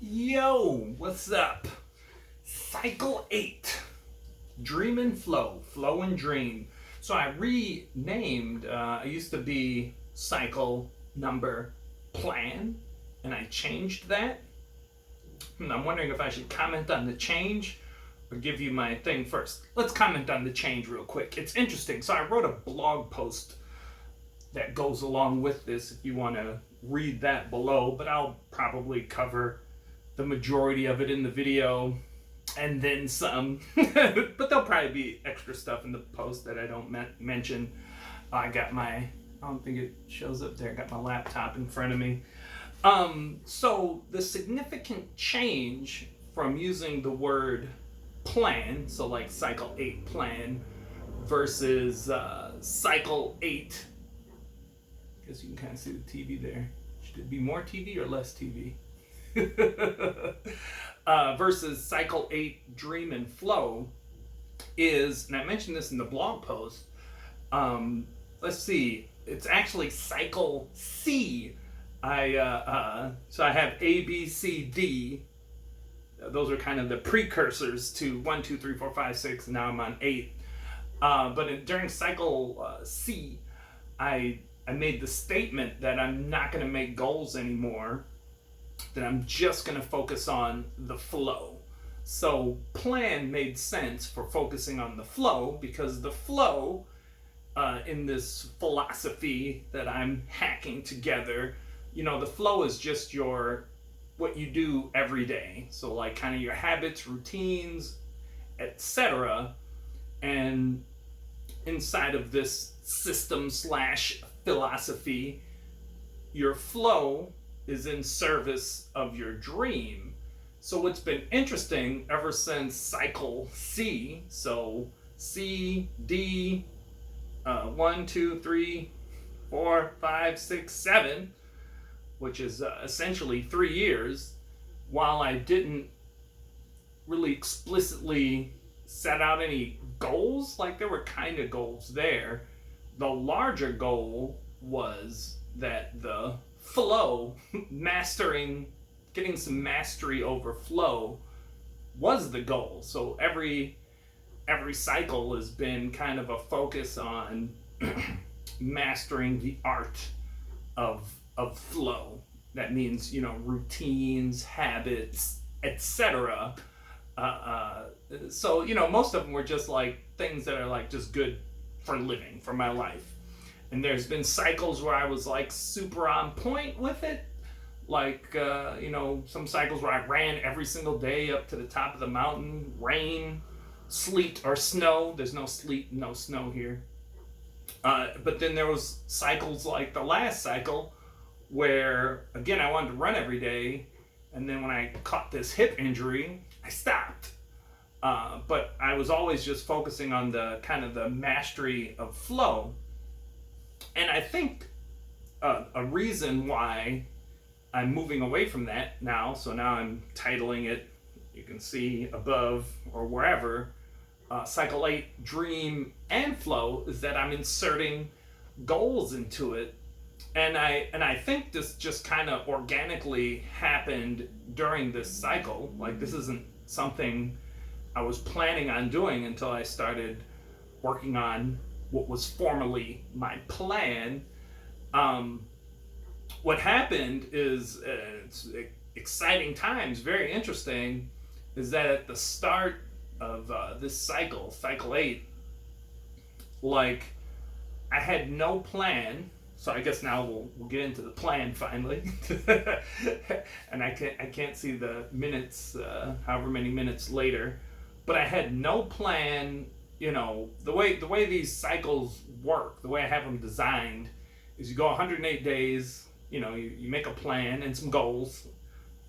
Yo, what's up? Cycle 8, Dream+Flow, Flow and Dream. So I renamed, I used to be cycle number plan, and I changed that. And I'm wondering if I should comment on the change or give you my thing first. Let's comment on the change real quick. It's interesting. So I wrote a blog post that goes along with this if you want to read that below, but I'll probably cover the majority of it in the video and then some. But there'll probably be extra stuff in the post that I don't mention. I don't think it shows up there. I got my laptop in front of me. So the significant change from using the word plan, so like cycle 8 plan versus cycle 8. I guess you can kind of see the TV there. Should it be more TV or less TV? Versus cycle 8 Dream+Flow is, and I mentioned this in the blog post, let's see, it's actually cycle C. So I have A, B, C, D. Those are kind of the precursors to 1, 2, 3, 4, 5, 6, and now I'm on 8. But during cycle C, I made the statement that I'm not going to make goals anymore, that I'm just going to focus on the flow. So plan made sense for focusing on the flow, because the flow in this philosophy that I'm hacking together, the flow is just what you do every day. So like kind of your habits, routines, etc. And inside of this system / philosophy, your flow is in service of your dream. So what's been interesting ever since cycle C, so C, D, 1, 2, 3, 4, 5, 6, 7, which is essentially 3 years, while I didn't really explicitly set out any goals, like there were kind of goals there, the larger goal was that the flow, getting some mastery over flow was the goal. So every cycle has been kind of a focus on mastering the art of flow. That means, routines, habits, etc. So, most of them were just like things that are like just good for living, for my life. And there's been cycles where I was like super on point with it. Like, some cycles where I ran every single day up to the top of the mountain, rain, sleet, or snow. There's no sleet, no snow here. But then there was cycles like the last cycle where, again, I wanted to run every day. And then when I caught this hip injury, I stopped. But I was always just focusing on the kind of the mastery of flow. And I think a reason why I'm moving away from that now, so now I'm titling it, you can see above or wherever, Cycle 8 Dream and Flow, is that I'm inserting goals into it. And I think this just kind of organically happened during this cycle. Like, this isn't something I was planning on doing until I started working on what was formerly my plan. What happened is, it's exciting times, very interesting, is that at the start of this cycle 8, like, I had no plan. So I guess now we'll get into the plan finally. And I can't see the minutes, however many minutes later, but I had no plan. The way these cycles work, the way I have them designed, is you go 108 days, you make a plan and some goals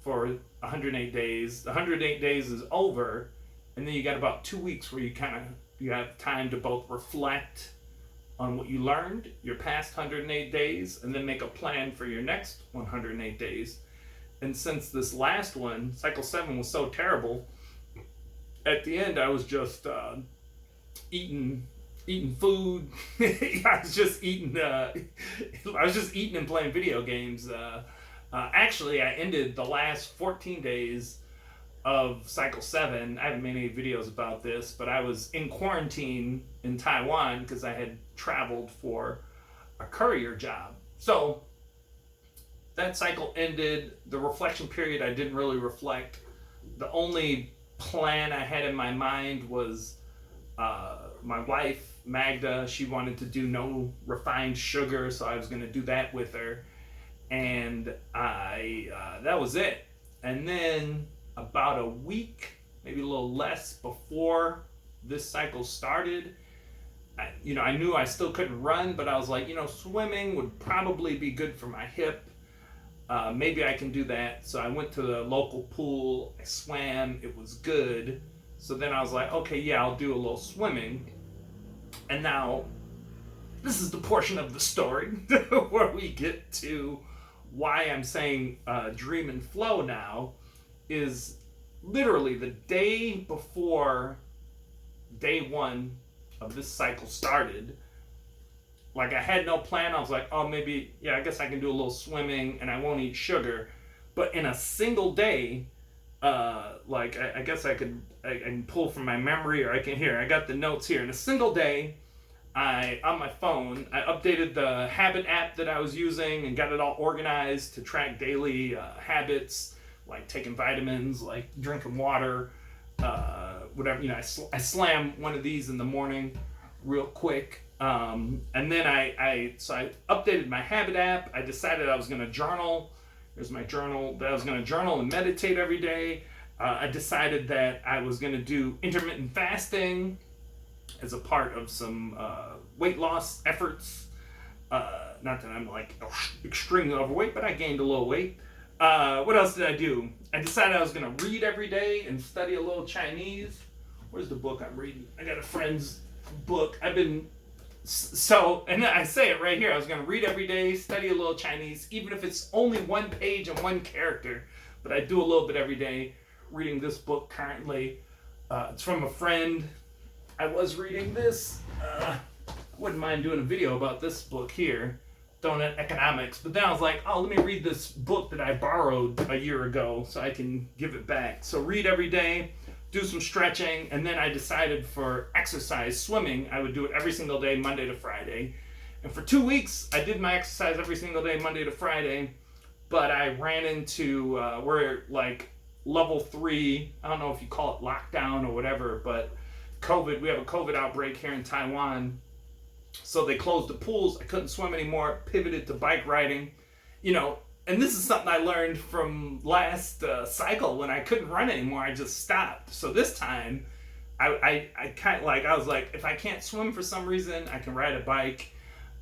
for 108 days. The 108 days is over, and then you got about 2 weeks where you have time to both reflect on what you learned your past 108 days, and then make a plan for your next 108 days. And since this last one, cycle 7, was so terrible, at the end I was just eating food. I was just eating and playing video games. actually, I ended the last 14 days of cycle 7. I haven't made any videos about this, but I was in quarantine in Taiwan because I had traveled for a courier job. So that cycle ended. The reflection period, I didn't really reflect. The only plan I had in my mind was my wife, Magda, she wanted to do no refined sugar, so I was going to do that with her. And that was it. And then about a week, maybe a little less before this cycle started, I knew I still couldn't run, but I was like, swimming would probably be good for my hip. Maybe I can do that. So I went to the local pool, I swam, it was good. So then I was like, okay, yeah, I'll do a little swimming. And now, this is the portion of the story where we get to why I'm saying Dream and Flow now. Is literally the day before day 1 of this cycle started. Like, I had no plan. I was like, oh, maybe, I guess I can do a little swimming and I won't eat sugar. But in a single day, I guess I can pull from my memory, or I got the notes here. In a single day, on my phone, I updated the habit app that I was using and got it all organized to track daily habits, like taking vitamins, like drinking water, whatever. I slam one of these in the morning real quick. And then I updated my habit app. I decided I was going to journal. Here's my journal. That I was going to journal and meditate every day. I decided that I was going to do intermittent fasting as a part of some weight loss efforts. Not that I'm like extremely overweight, but I gained a little weight. What else did I do? I decided I was going to read every day and study a little Chinese. Where's the book I'm reading? I got a friend's book. And I say it right here. I was going to read every day, study a little Chinese, even if it's only one page and one character. But I do a little bit every day, reading this book currently. It's from a friend. I was reading this. I wouldn't mind doing a video about this book here, Donut Economics. But then I was like, oh, let me read this book that I borrowed a year ago so I can give it back. So read every day, do some stretching, and then I decided for exercise, swimming, I would do it every single day, Monday to Friday. And for 2 weeks, I did my exercise every single day, Monday to Friday. But I ran into, we're like level 3, I don't know if you call it lockdown or whatever, but COVID, we have a COVID outbreak here in Taiwan. So they closed the pools. I couldn't swim anymore, pivoted to bike riding. And this is something I learned from last cycle when I couldn't run anymore. I just stopped. So this time, I was like, if I can't swim for some reason, I can ride a bike,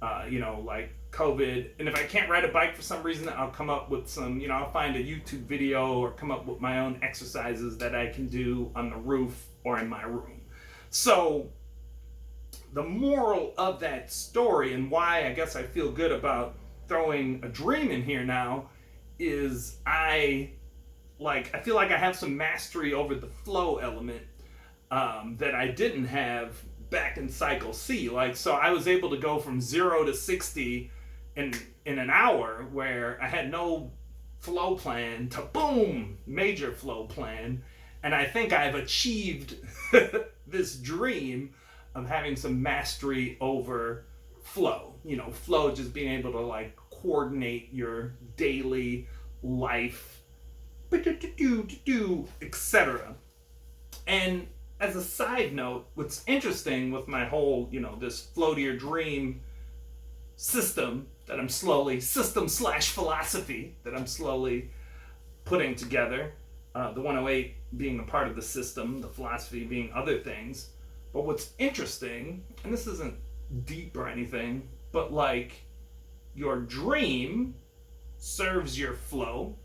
like COVID. And if I can't ride a bike for some reason, I'll come up with some, I'll find a YouTube video or come up with my own exercises that I can do on the roof or in my room. So the moral of that story, and why I guess I feel good about throwing a dream in here now, is I feel like I have some mastery over the flow element that I didn't have back in cycle C. So I was able to go from 0 to 60 in an hour, where I had no flow plan, to boom, major flow plan. And I think I've achieved this dream of having some mastery over flow. Flow, just being able to coordinate your daily life, etc. And as a side note, what's interesting with my whole, this flow to your dream system that I'm slowly, system/philosophy that I'm slowly putting together, the 108 being a part of the system, the philosophy being other things. But what's interesting, and this isn't deep or anything, but your dream serves your flow.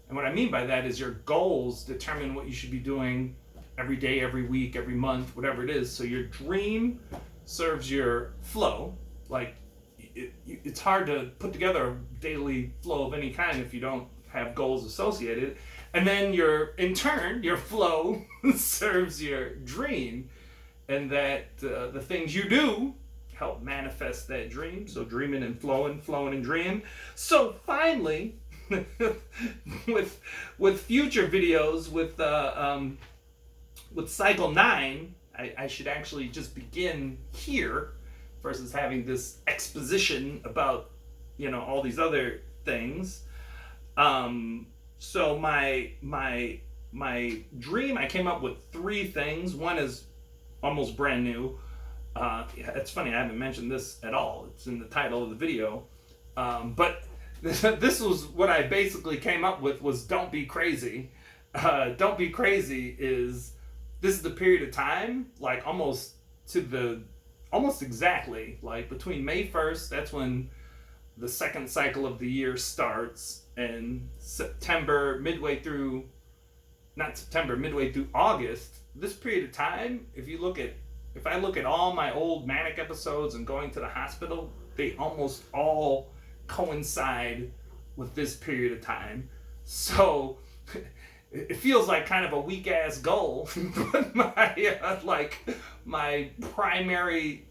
And what I mean by that is your goals determine what you should be doing every day, every week, every month, whatever it is. So your dream serves your flow. It's hard to put together a daily flow of any kind if you don't have goals associated. And then in turn, your flow serves your dream. And that the things you do help manifest that dream. So dreaming and flowing and dreaming. So finally, with future videos with cycle 9, I should actually just begin here versus having this exposition about all these other things. So my dream, I came up with 3 things. One is almost brand new. It's funny, I haven't mentioned this at all. It's in the title of the video. But this was what I basically came up with, was don't be crazy. Don't be crazy this is the period of time, like almost exactly, like between May 1st, that's when the second cycle of the year starts, and September, midway through August, this period of time, if I look at all my old manic episodes and going to the hospital, they almost all coincide with this period of time. So it feels like kind of a weak ass goal, but my primary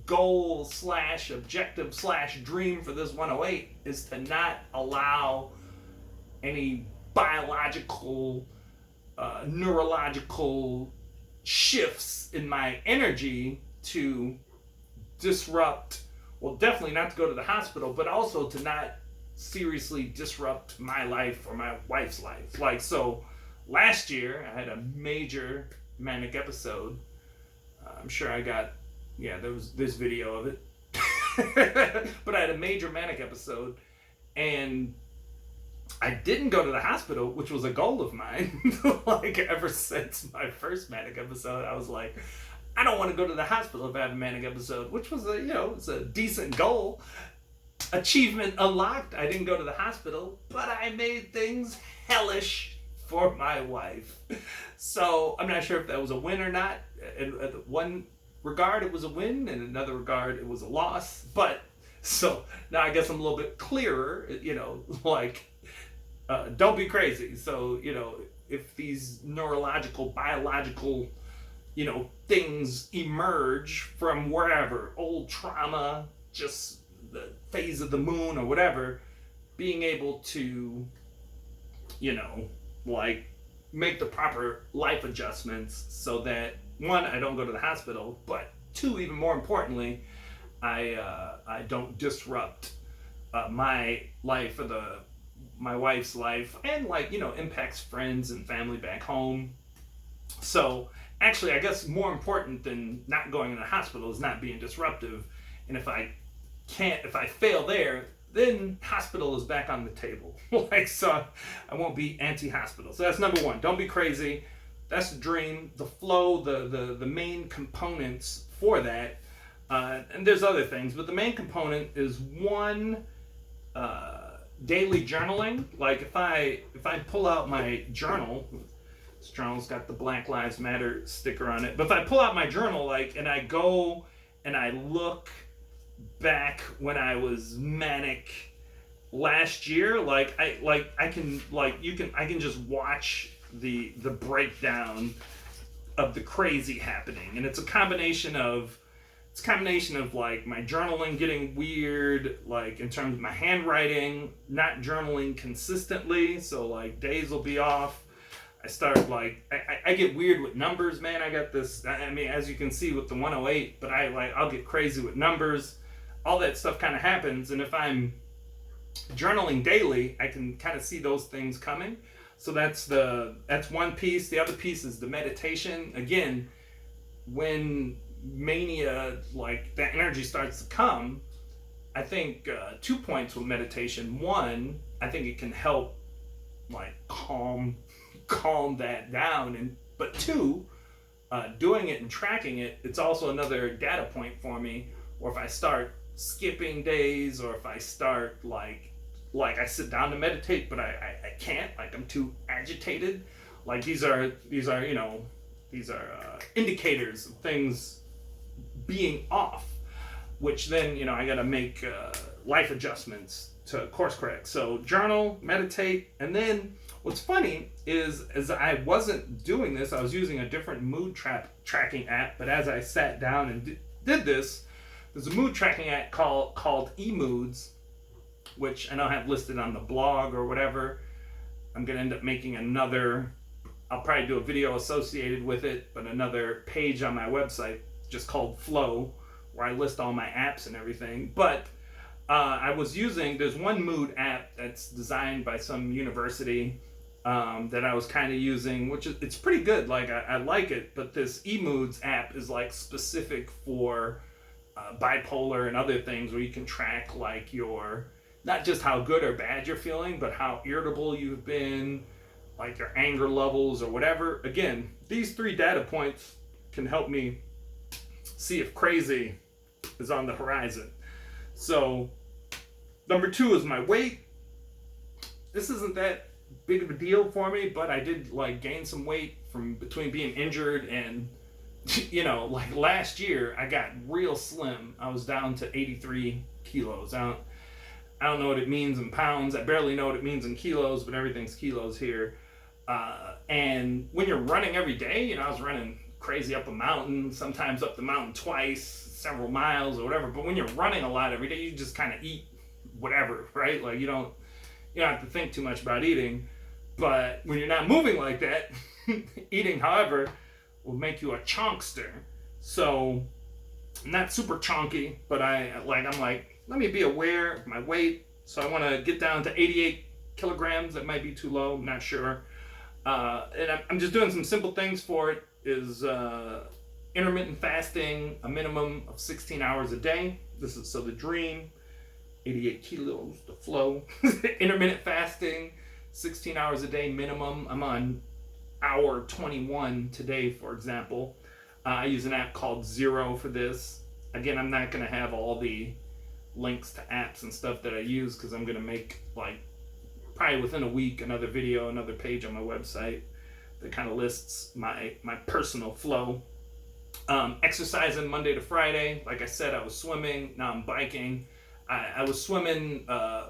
goal / objective / dream for this 108 is to not allow any biological, neurological shifts in my energy to disrupt, well, definitely not to go to the hospital, but also to not seriously disrupt my life or my wife's life. Like, so last year I had a major manic episode. I'm sure there was this video of it. But I had a major manic episode, and I didn't go to the hospital, which was a goal of mine. Like, ever since my first manic episode, I was like, I don't want to go to the hospital if I have a manic episode, which was it's a decent goal. Achievement unlocked. I didn't go to the hospital, but I made things hellish for my wife. So I'm not sure if that was a win or not. In one regard, it was a win. In another regard, it was a loss. But so now I guess I'm a little bit clearer. Don't be crazy. So if these neurological, biological, things emerge from wherever, old trauma, just the phase of the moon or whatever, being able to, make the proper life adjustments so that, 1, I don't go to the hospital, but 2, even more importantly, I don't disrupt my life or my wife's life, and impacts friends and family back home. So actually, I guess more important than not going to the hospital is not being disruptive. And if I fail there, then hospital is back on the table. So I won't be anti-hospital. So that's number 1. Don't be crazy. That's the dream. The flow, the main components for that. And there's other things, but the main component is 1, daily journaling. Like if I pull out my journal, this journal's got the Black Lives Matter sticker on it. But if I pull out my journal, and I go and I look back when I was manic last year, I can just watch the breakdown of the crazy happening, and it's a combination of my journaling getting weird, in terms of my handwriting, not journaling consistently, so days will be off. I start I get weird with numbers, man. I got this, as you can see with the 108, but I'll get crazy with numbers. All that stuff kind of happens, and if I'm journaling daily, I can kind of see those things coming. So that's one piece. The other piece is the meditation. Again, when mania, that energy starts to come, I think 2 points with meditation. 1, I think it can help calm that down, but 2, doing it and tracking it, it's also another data point for me. Or if I start skipping days, or if I start I sit down to meditate, but I can't, I'm too agitated. These are indicators of things being off, which then I got to make life adjustments to course correct. So journal, meditate, and then what's funny is, as I wasn't doing this, I was using a different mood tracking app. But as I sat down and did this, there's a mood tracking app called eMoods, which I don't have listed on the blog or whatever. I'm going to end up making another, I'll probably do a video associated with it, but another page on my website just called Flow, where I list all my apps and everything. But I was using, there's one mood app that's designed by some university that I was kind of using, which is, it's pretty good. Like, I like it, but this eMoods app is like specific for bipolar and other things, where you can track like your, not just how good or bad you're feeling, but how irritable you've been, like your anger levels or whatever. Again, these 3 data points can help me see if crazy is on the horizon. So, number 2 is my weight. This isn't that big of a deal for me, but I did like gain some weight from between being injured and, you know, like last year I got real slim. I was down to 83 kilos. I don't know what it means in pounds. I barely know what it means in kilos, but everything's kilos here. And when you're running every day, you know, I was running crazy up a mountain, sometimes up the mountain twice, several miles or whatever. But when you're running a lot every day, you just kind of eat whatever, right? Like you don't have to think too much about eating. But when you're not moving like that, eating, however, will make you a chonkster. So I'm not super chonky, but I'm like, let me be aware of my weight. So I want to get down to 88 kilograms. That might be too low. I'm not sure. And I'm just doing some simple things for it. Is intermittent fasting, a minimum of 16 hours a day. This is so the Dream, 88 kilos, the Flow. Intermittent fasting, 16 hours a day minimum. I'm on hour 21 today, for example. I use an app called Zero for this. Again, I'm not going to have all the links to apps and stuff that I use, because I'm going to make, like, probably within a week, another video, another page on my website that kind of lists my personal flow. Exercising Monday to Friday. Like I said, I was swimming. Now I'm biking. I was swimming,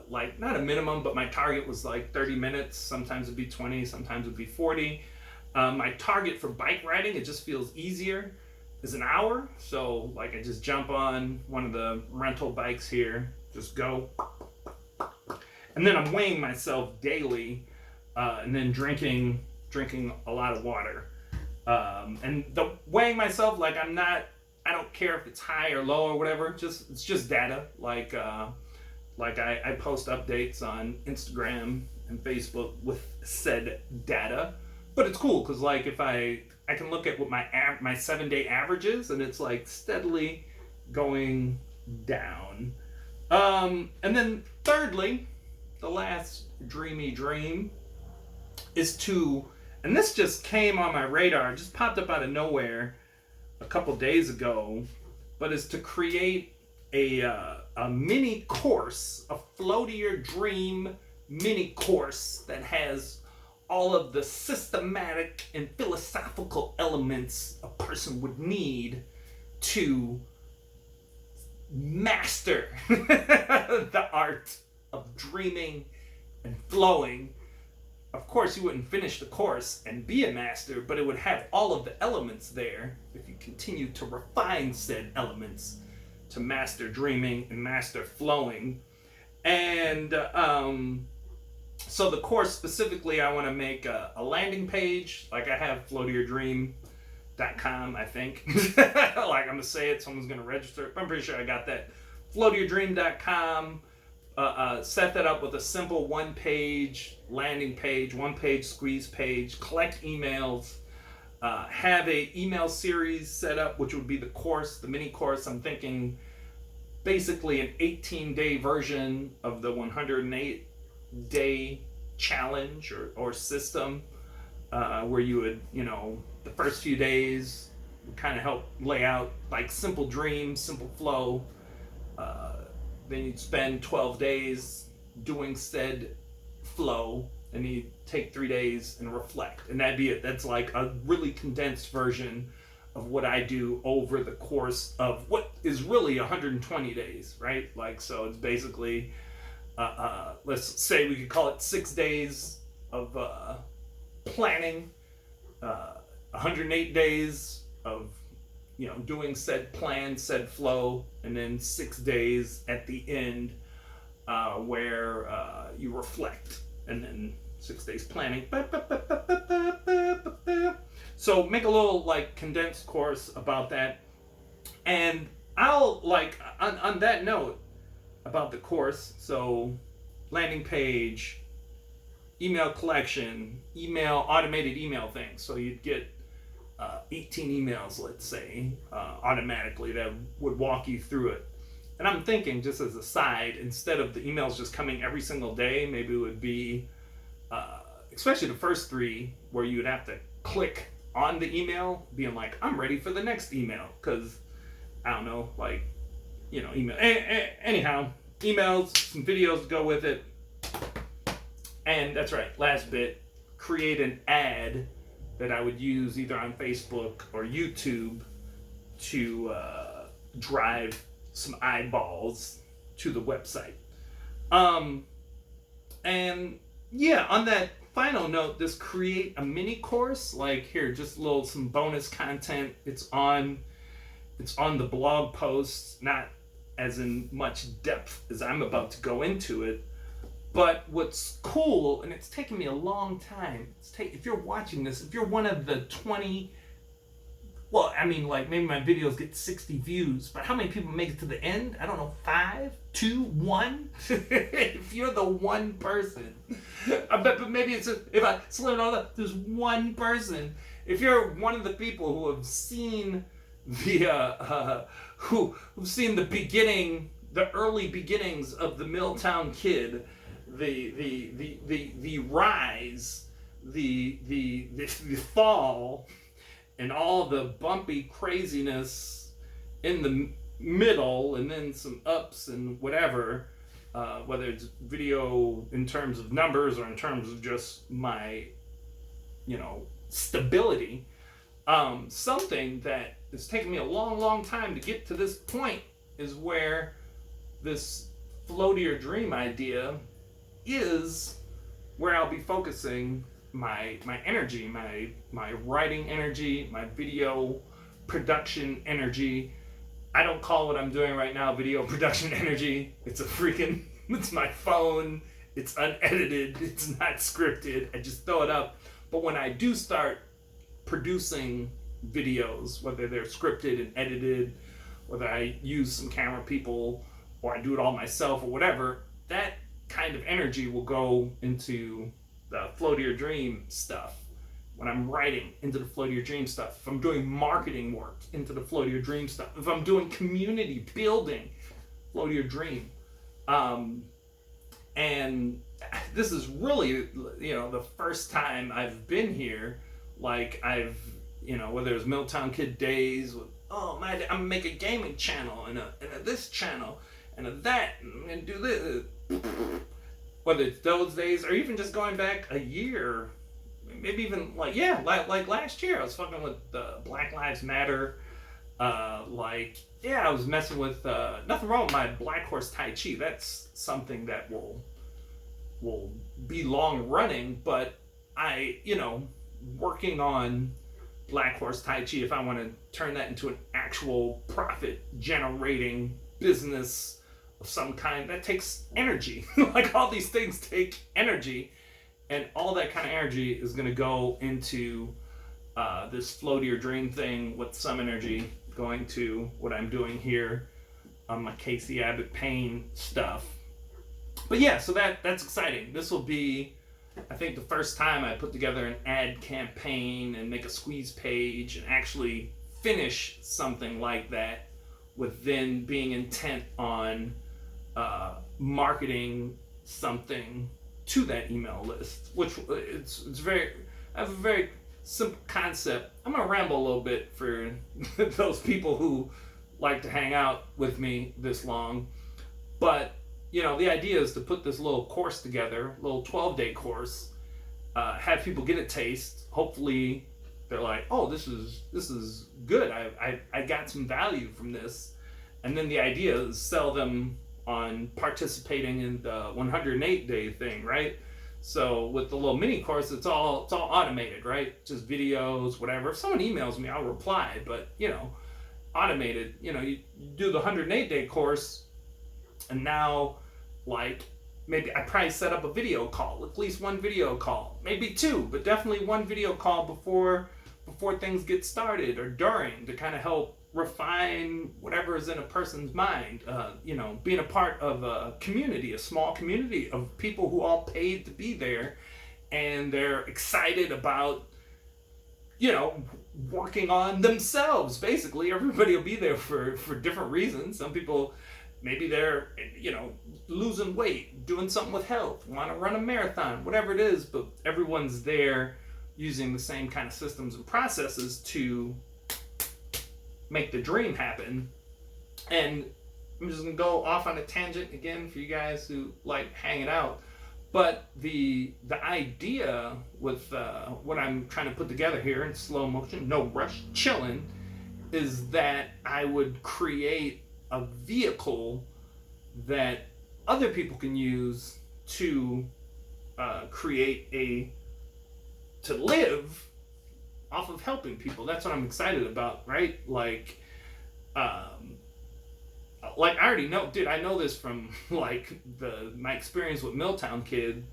like, not a minimum, but my target was like 30 minutes. Sometimes it'd be 20, sometimes it'd be 40. My target for bike riding, it just feels easier, is an hour. So, like, I just jump on one of the rental bikes here, just go. And then I'm weighing myself daily, and then drinking a lot of water. And the weighing myself, like, I don't care if it's high or low or whatever. It's just data. Like I post updates on Instagram and Facebook with said data. But it's cool because, like, if I can look at what my 7-day average is, and it's like steadily going down. And then thirdly, the last dreamy dream is to, and this just came on my radar, just popped up out of nowhere a couple days ago, but is to create a mini course, a Flow to Your Dream mini course that has all of the systematic and philosophical elements a person would need to master the art of dreaming and flowing. Of course, you wouldn't finish the course and be a master, but it would have all of the elements there if you continue to refine said elements to master dreaming and master flowing. And so the course specifically, I want to make a landing page. Like, I have flowtoyourdream.com, I think. Like, I'm going to say it, someone's going to register. I'm pretty sure I got that. flowtoyourdream.com. Set that up with a simple one-page landing page, one-page squeeze page, collect emails, have a email series set up, which would be the course, the mini course. I'm thinking basically an 18-day version of the 108-day challenge or system, where you would, the first few days would kind of help lay out like simple dreams, simple flow. Then you'd spend 12 days doing said flow, and you'd take 3 days and reflect. And that'd be it. That's like a really condensed version of what I do over the course of what is really 120 days, right? Like, so it's basically, let's say we could call it 6 days of planning, 108 days of doing said plan, said flow, and then 6 days at the end where you reflect, and then 6 days planning. So make a little like condensed course about that. And I'll like on that note about the course, so landing page, email collection, automated email things. So you'd get 18 emails, let's say, automatically that would walk you through it. And I'm thinking, just as a side, instead of the emails just coming every single day, maybe it would be, especially the first 3, where you would have to click on the email, being like, I'm ready for the next email. Because, I don't know, like, email. Anyhow, emails, some videos to go with it. And that's right, last bit, create an ad that I would use either on Facebook or YouTube to drive some eyeballs to the website. And yeah, on that final note, this create a mini course, like here, just some bonus content. It's on the blog post, not as in much depth as I'm about to go into it. But what's cool, and it's taken me a long time, if you're watching this, if you're one of the 20, well, I mean, like, maybe my videos get 60 views, but how many people make it to the end? I don't know, 5, 2, 1? If you're the one person, but maybe if I slow it all up, there's one person. If you're one of the people who have seen who've seen the early beginnings of the Milltown Kid, the rise, the fall, and all the bumpy craziness in the middle, and then some ups and whatever, whether it's video in terms of numbers or in terms of just my, stability. Something that has taken me a long time to get to this point is where this flow to your dream idea is where I'll be focusing my energy, my writing energy, my video production energy. I don't call what I'm doing right now video production energy. It's my phone. It's unedited. It's not scripted. I just throw it up. But when I do start producing videos, whether they're scripted and edited, whether I use some camera people or I do it all myself or whatever, that kind of energy will go into the flow to your dream stuff. When I'm writing, into the flow to your dream stuff. If I'm doing marketing work, into the flow to your dream stuff. If I'm doing community building, flow to your dream. And this is really, the first time I've been here. Like I've, whether it's Milltown Kid days, with, I'm gonna make a gaming channel and a this channel and a that, and do this. Whether it's those days or even just going back a year, maybe even like last year I was fucking with Black Lives Matter. I was messing with nothing wrong with my Black Horse Tai Chi. That's something that will be long running, but I working on Black Horse Tai Chi, if I want to turn that into an actual profit generating business of some kind, that takes energy. Like all these things take energy, and all that kind of energy is going to go into this flow to your dream thing, with some energy going to what I'm doing here on my Casey Abbott Payne stuff. But yeah, so that's exciting. This will be, I think, the first time I put together an ad campaign and make a squeeze page and actually finish something like that, with then being intent on marketing something to that email list, which I have a very simple concept. I'm gonna ramble a little bit for those people who like to hang out with me this long, but the idea is to put this little course together, little 12-day course, have people get a taste. Hopefully they're like, oh, this is good. I got some value from this. And then the idea is sell them on participating in the 108-day thing, right? So with the little mini course, it's all automated, right? Just videos, whatever. If someone emails me, I'll reply, but automated. You do the 108-day course, and now like maybe I probably set up a video call, at least one video call, maybe two, but definitely one video call before things get started or during, to kind of help refine whatever is in a person's mind. Being a part of a community, a small community of people who all paid to be there, and they're excited about, working on themselves. Basically, everybody will be there for different reasons. Some people, maybe they're, losing weight, doing something with health, want to run a marathon, whatever it is, but everyone's there using the same kind of systems and processes to make the dream happen. And I'm just going to go off on a tangent again for you guys who like hanging out. But the idea with what I'm trying to put together here in slow motion, no rush, chilling, is that I would create a vehicle that other people can use to to live off of helping people. That's what I'm excited about, right? Like I already know, dude, I know this from like my experience with Milltown Kid,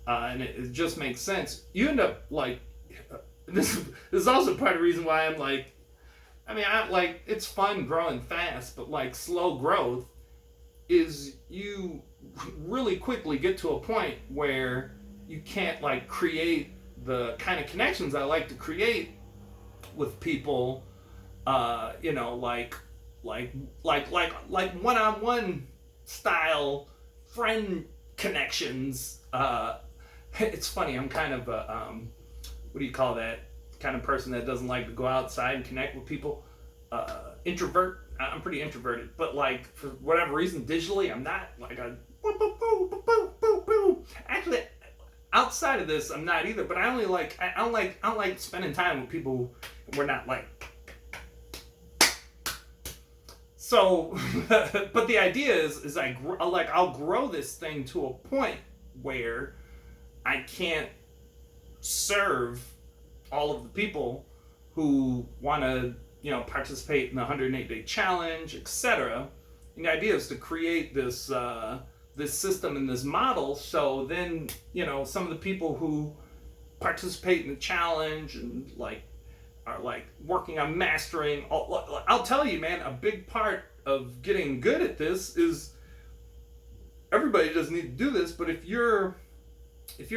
and it just makes sense. You end up like, this is also part of the reason why I'm like, it's fun growing fast, but like slow growth is you really quickly get to a point where you can't like create the kind of connections I like to create with people, like one-on-one style friend connections. It's funny, I'm kind of a, what do you call that kind of person that doesn't like to go outside and connect with people? Introvert. I'm pretty introverted, but like for whatever reason, digitally, I'm not like a boo, boo, boo, boo, boo, boo. Actually, outside of this, I'm not either. But I don't like spending time with people we're not like. So, but the idea is I'll grow this thing to a point where I can't serve all of the people who want to, participate in the 108-day challenge, etc. And the idea is to create this this system and this model, so then, some of the people who participate in the challenge and like are like working on mastering. I'll tell you, man, a big part of getting good at this is everybody doesn't need to do this, but if you're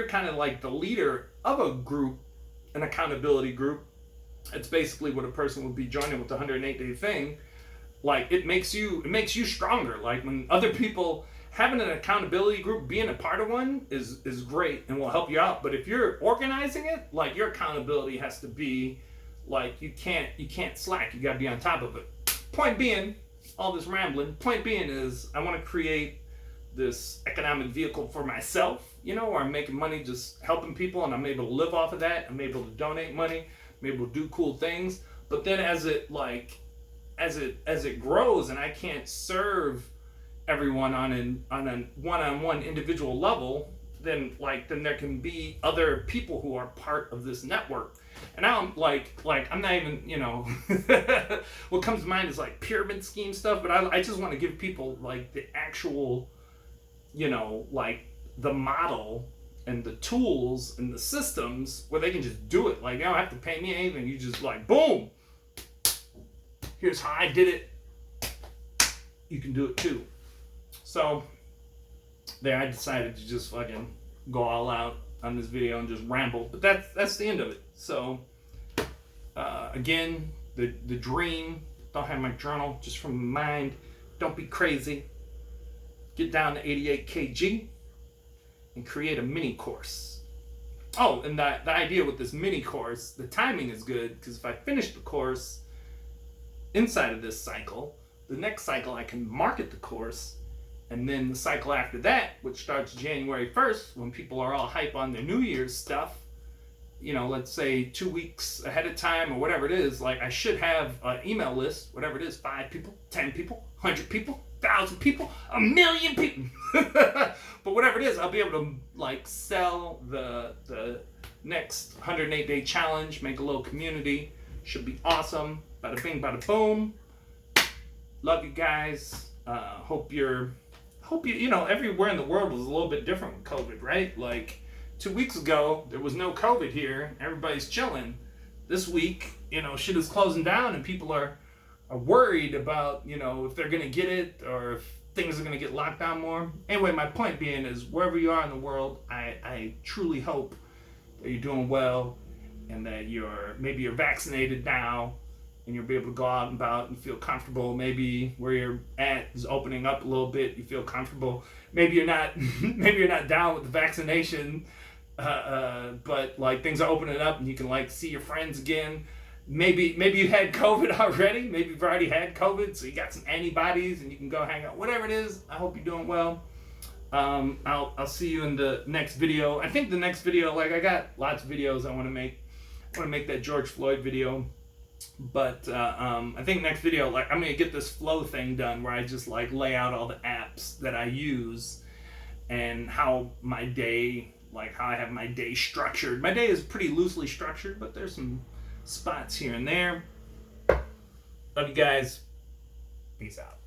kind of like the leader of a group, an accountability group, it's basically what a person would be joining with the 108-day thing. Like it makes you stronger. Like when other people, having an accountability group, being a part of one is great and will help you out. But if you're organizing it, like your accountability has to be like you can't slack. You gotta be on top of it. Point being, all this rambling. Point being is I want to create this economic vehicle for myself, where I'm making money just helping people, and I'm able to live off of that. I'm able to donate money. I'm able to do cool things. But then as it grows, and I can't serve everyone on a one-on-one individual level, then there can be other people who are part of this network. And now I'm like I'm not even, what comes to mind is like pyramid scheme stuff, but I just want to give people like the actual, like the model and the tools and the systems where they can just do it. Like, you don't have to pay me anything. You just like, boom, here's how I did it. You can do it too. So there, I decided to just fucking go all out on this video and just ramble. But that's the end of it. So again, the dream, don't have my journal, just from my mind. Don't be crazy. Get down to 88 kg and create a mini course. Oh, and the idea with this mini course, the timing is good, because if I finish the course inside of this cycle, the next cycle I can market the course, and then the cycle after that, which starts January 1st, when people are all hype on their New Year's stuff, let's say 2 weeks ahead of time or whatever it is, like I should have an email list, whatever it is, 5 people, 10 people, 100 people, 1,000 people, 1,000,000 people. But whatever it is, I'll be able to like sell the next 108-day challenge, make a little community. Should be awesome. Bada bing, bada boom. Love you guys. Hope you're hope you know, everywhere in the world was a little bit different with COVID, right? Like 2 weeks ago, there was no COVID here. Everybody's chilling. This week, you know, shit is closing down and people are worried about, you know, if they're going to get it or if things are going to get locked down more. Anyway, my point being is wherever you are in the world, I truly hope that you're doing well and that maybe you're vaccinated now and you'll be able to go out and about and feel comfortable. Maybe where you're at is opening up a little bit. You feel comfortable. Maybe you're not. Maybe you're not down with the vaccination, but like things are opening up and you can like see your friends again. Maybe you had COVID already. Maybe you've already had COVID, so you got some antibodies and you can go hang out. Whatever it is, I hope you're doing well. I'll see you in the next video. I think the next video, like I got lots of videos I want to make. I want to make that George Floyd video. But I think next video, like I'm gonna get this flow thing done where I just like lay out all the apps that I use and how my day, like how I have my day structured. My day is pretty loosely structured, but there's some spots here and there. Love you guys. Peace out.